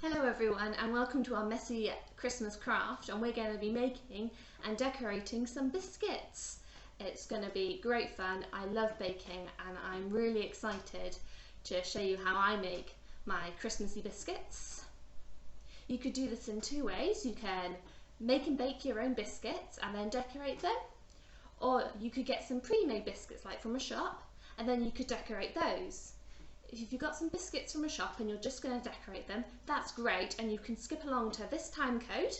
Hello everyone and welcome to our messy Christmas craft, and we're going to be making and decorating some biscuits. It's going to be great fun. I love baking and I'm really excited to show you how I make my Christmassy biscuits. You could do this in two ways. You can make and bake your own biscuits and then decorate them, or you could get some pre-made biscuits like from a shop and then you could decorate those. If you've got some biscuits from a shop and you're just going to decorate them, that's great, and you can skip along to this time code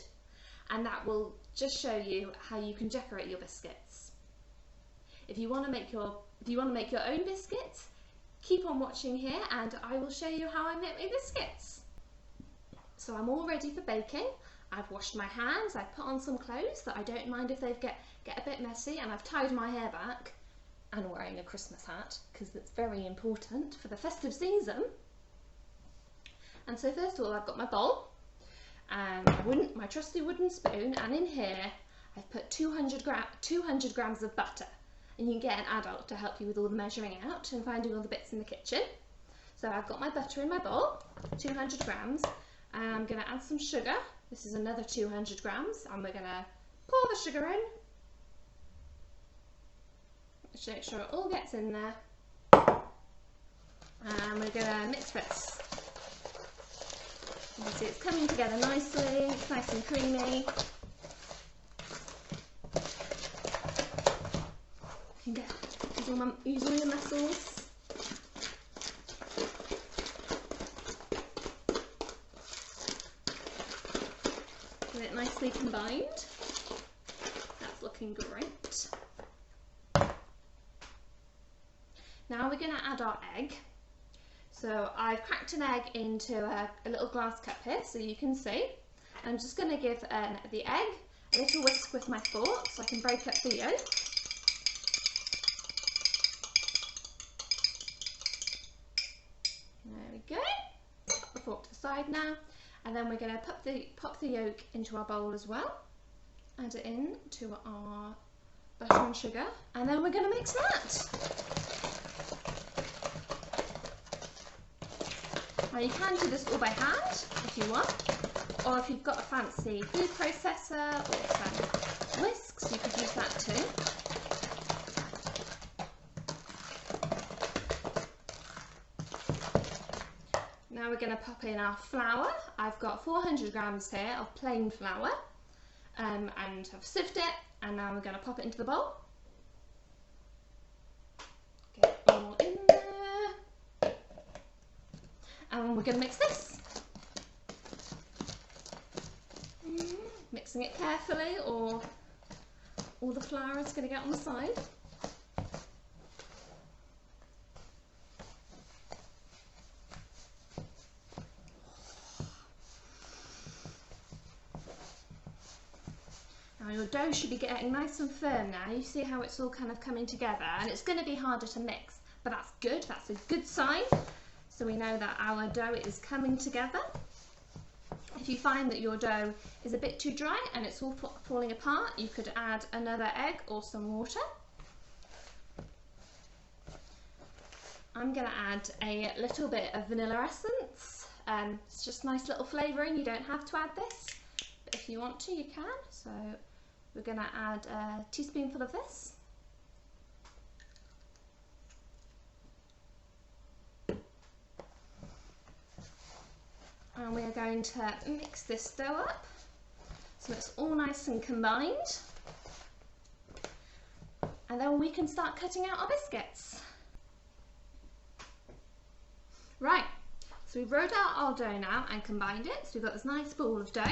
and that will just show you how you can decorate your biscuits. If you want to make your own biscuits, keep on watching here and I will show you how I make my biscuits. So I'm all ready for baking. I've washed my hands, I've put on some clothes that I don't mind if they get a bit messy, and I've tied my hair back. And wearing a Christmas hat because it's very important for the festive season. And so first of all, I've got my bowl and my trusty wooden spoon, and in here I've put 200 grams of butter, and you can get an adult to help you with all the measuring out and finding all the bits in the kitchen. So I've got my butter in my bowl, 200 grams, and I'm going to add some sugar. This is another 200 grams, and we're going to pour the sugar in. Make sure it all gets in there, and we're going to mix this. You can see it's coming together nicely, it's nice and creamy. You can use all your muscles. Get it nicely combined. That's looking great. Now we're going to add our egg. So I've cracked an egg into a little glass cup here so you can see. I'm just going to give the egg a little whisk with my fork so I can break up the yolk. There we go. Put the fork to the side now, and then we're going to pop the yolk into our bowl as well. Add it in to our butter and sugar, and then we're going to mix that. Now you can do this all by hand if you want, or if you've got a fancy food processor or some whisks, you could use that too. Now we're going to pop in our flour. I've got 400 grams here of plain flour, and I've sieved it, and now we're going to pop it into the bowl. Get it all in there. And we're going to mix this. Mixing it carefully or all the flour is going to get on the side. Now your dough should be getting nice and firm now. You see how it's all kind of coming together, and it's going to be harder to mix, but that's good. That's a good sign. So we know that our dough is coming together. If you find that your dough is a bit too dry and it's all falling apart, you could add another egg or some water. I'm going to add a little bit of vanilla essence. It's just nice little flavouring. You don't have to add this, but if you want to, you can. So we're going to add a teaspoonful of this. And we are going to mix this dough up so it's all nice and combined. And then we can start cutting out our biscuits. Right, so we've rolled out our dough now and combined it. So we've got this nice ball of dough.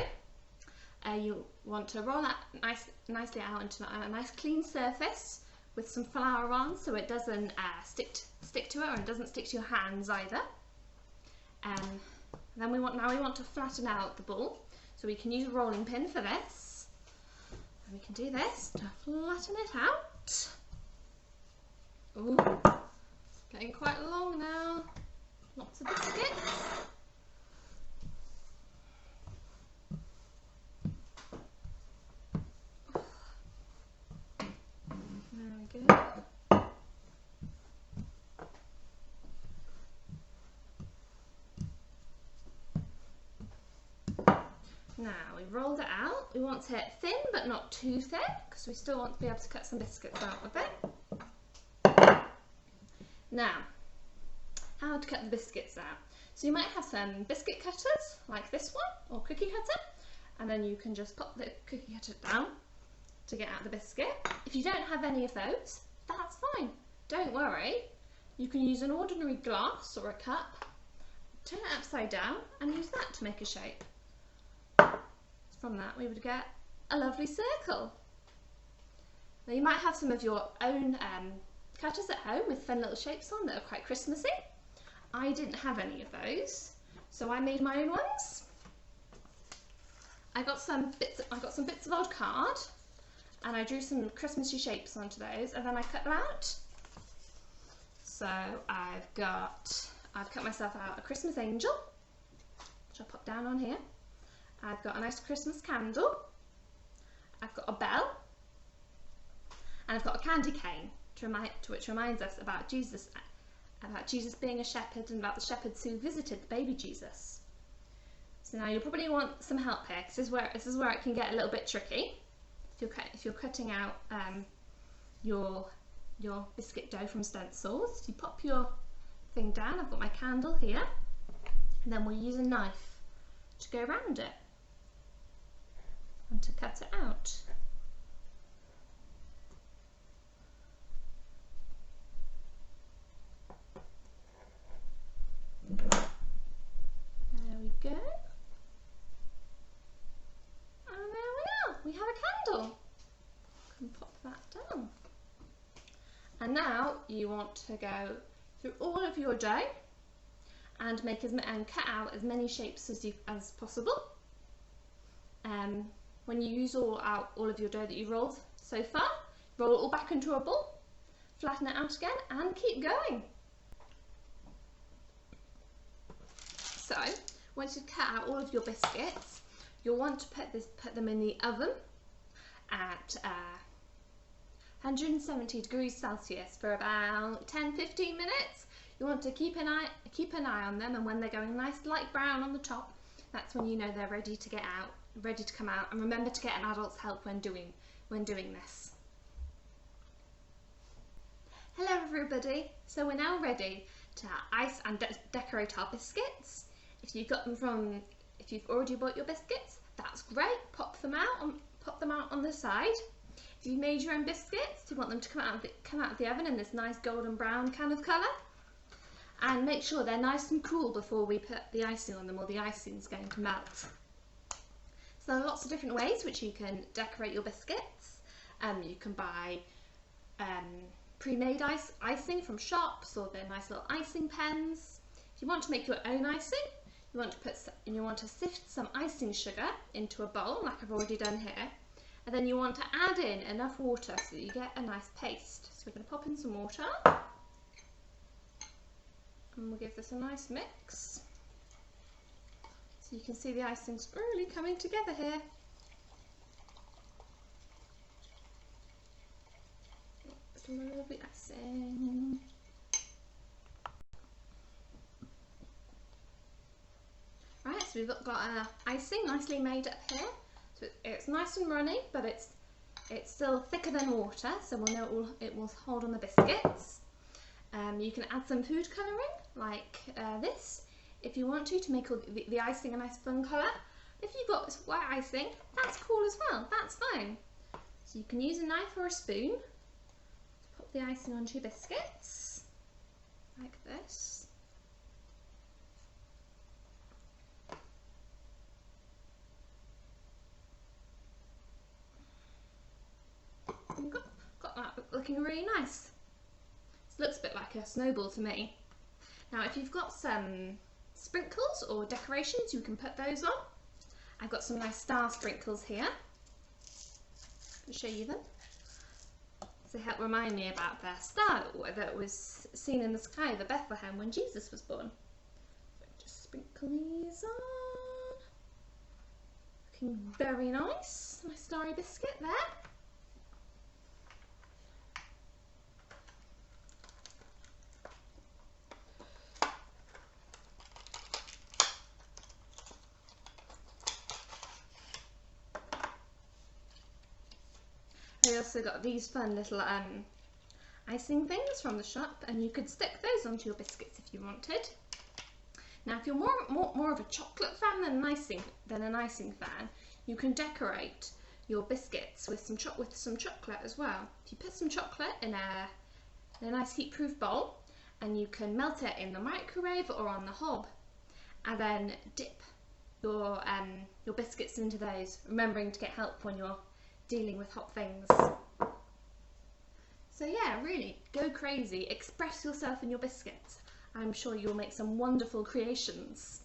You want to roll that nicely out into a nice clean surface with some flour on so it doesn't stick to it, or it doesn't stick to your hands either. Then we want to flatten out the ball, so we can use a rolling pin for this. And we can do this to flatten it out. Ooh, it's getting quite long now. Lots of biscuits. There we go. Now we've rolled it out. We want it thin but not too thin because we still want to be able to cut some biscuits out of it. Now, how to cut the biscuits out. So you might have some biscuit cutters like this one or cookie cutter, and then you can just pop the cookie cutter down to get out the biscuit. If you don't have any of those, that's fine. Don't worry. You can use an ordinary glass or a cup, turn it upside down and use that to make a shape. From that we would get a lovely circle. Now you might have some of your own cutters at home with fun little shapes on that are quite Christmassy. I didn't have any of those, so I made my own ones. I got some bits of old card and I drew some Christmassy shapes onto those, and then I cut them out. So I've cut myself out a Christmas angel, which I'll pop down on here. I've got a nice Christmas candle, I've got a bell, and I've got a candy cane, which reminds us about Jesus being a shepherd and about the shepherds who visited the baby Jesus. So now you'll probably want some help here, because this is where it can get a little bit tricky. If you're cutting out your biscuit dough from stencils, you pop your thing down. I've got my candle here, and then we'll use a knife to go around it and to cut it out. There we go. And there we are. We have a candle. You can pop that down. And now you want to go through all of your dough and cut out as many shapes as possible. When you use all of your dough that you've rolled so far, roll it all back into a ball, flatten it out again, and keep going. So once you've cut out all of your biscuits, you'll want to put them in the oven at 170 degrees Celsius for about 10-15 minutes. You want to keep an eye on them, and when they're going nice light brown on the top, that's when you know they're ready to come out. And remember to get an adult's help when doing this. Hello everybody. So we're now ready to ice and decorate our biscuits. If you've already bought your biscuits, that's great. Pop them out on the side. If you've made your own biscuits, you want them to come out of the oven in this nice golden brown kind of colour. And make sure they're nice and cool before we put the icing on them, or the icing's going to melt. So there are lots of different ways which you can decorate your biscuits. You can buy pre-made icing from shops, or they're nice little icing pens. If you want to make your own icing, you want to sift some icing sugar into a bowl, like I've already done here. And then you want to add in enough water so that you get a nice paste. So we're going to pop in some water. And we'll give this a nice mix. So you can see the icing's really coming together here. Some lovely icing. Right, so we've got our icing nicely made up here. So it's nice and runny, but it's still thicker than water, so we'll know it will hold on the biscuits. You can add some food colouring, like this, if you want to make all the icing a nice fun colour. If you've got white icing, that's cool as well, that's fine. So you can use a knife or a spoon to pop the icing onto your biscuits, like this. And got that looking really nice. Looks a bit like a snowball to me. Now if you've got some sprinkles or decorations, you can put those on. I've got some nice star sprinkles here. I'll show you them. They help remind me about the star that was seen in the sky over Bethlehem when Jesus was born. So just sprinkle these on. Looking very nice. Nice starry biscuit there. I also got these fun little icing things from the shop, and you could stick those onto your biscuits if you wanted. Now, if you're more of a chocolate fan than an icing fan, you can decorate your biscuits with some chocolate as well. If you put some chocolate in a nice heat-proof bowl, and you can melt it in the microwave or on the hob, and then dip your biscuits into those, remembering to get help when you're dealing with hot things. So yeah, really, go crazy, express yourself in your biscuits. I'm sure you'll make some wonderful creations.